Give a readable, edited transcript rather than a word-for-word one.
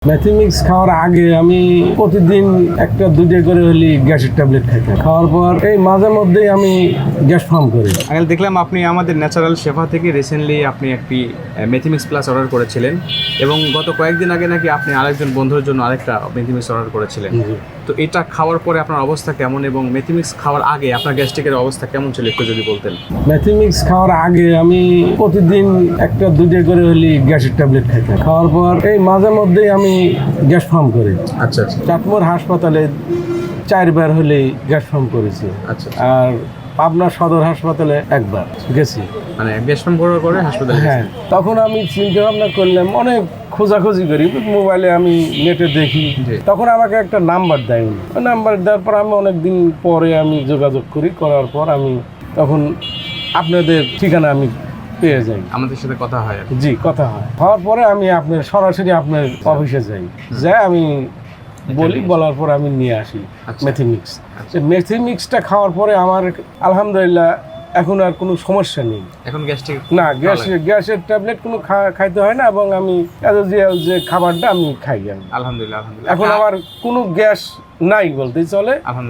ম্যাথিমিক্স খাওয়ার আগে আমি প্রতিদিন একটা দুটো করে হলি গ্যাসের ট্যাবলেট খাইতাম। খাওয়ার পর এই মাঝে মধ্যেই আমি গ্যাস ফর্ম করি। আঙ্কেল, দেখলাম আপনি আমাদের ন্যাচারাল শেফা থেকে রিসেন্টলি আপনি একটি মেথিমিক্স প্লাস অর্ডার করেছিলেন এবং গত কয়েকদিন আগে নাকি আপনি আরেকজন বন্ধুর জন্য আরেকটা মেথিমিক্স অর্ডার করেছিলেন। তো এটা খাওয়ার পরে আপনার অবস্থা কেমন এবং মেথিমিক্স খাওয়ার আগে আপনার গ্যাস্ট্রিকের অবস্থা কেমন ছিল একটু যদি বলতেন। ম্যাথিমিক্স খাওয়ার আগে আমি প্রতিদিন একটা দুটো করে হলি গ্যাসের ট্যাবলেট খাইতাম। খাওয়ার পর এই মাঝে মধ্যেই আমি গ্যাস ফর্ম করি। আচ্ছা আচ্ছা চাটমোর হাসপাতালে 4বার হলেই গ্যাস ফর্ম করেছি। আচ্ছা আর পাবনা সদর হাসপাতালে একবার গেছি। মানে গ্যাস ফর্ম করার পরে হাসপাতালে হ্যাঁ, তখন আমি চিন্তা ভাবনা করলাম, অনেক খোঁজাখুঁজি করি, মোবাইলে আমি নেটে দেখি। জি। তখন আমাকে একটা নাম্বার দেয় উনি। ওই নাম্বার দেওয়ার পর আমি অনেক দিন পরে আমি যোগাযোগ করার পর আমি তখন আপনাদের ঠিকানা আমি পেয়ে যাই। আমাদের সাথে কথা হয় আর কি। জি, কথা হয়। হওয়ার পরে আমি আপনার সরাসরি আপনার অফিসে যাই, আমি বলার পর আমি নিয়ে আসি আচ্ছা। মেথিমিক্স। মেথিমিক্সটা খাওয়ার পরে আমার আলহামদুলিল্লাহ এখন আর কোনো সমস্যা নেই। এখন গ্যাস্ট্রিক না, গ্যাসের ট্যাবলেট কোনো খাইতে হয় না এবং আমি অ্যাজোজিয়াল যে খাবারটা আমি খাই। আলহামদুলিল্লাহ আলহামদুলিল্লাহ এখন আমার কোনো গ্যাস নাই বলতেই চলে। আলহামদুলিল্লাহ।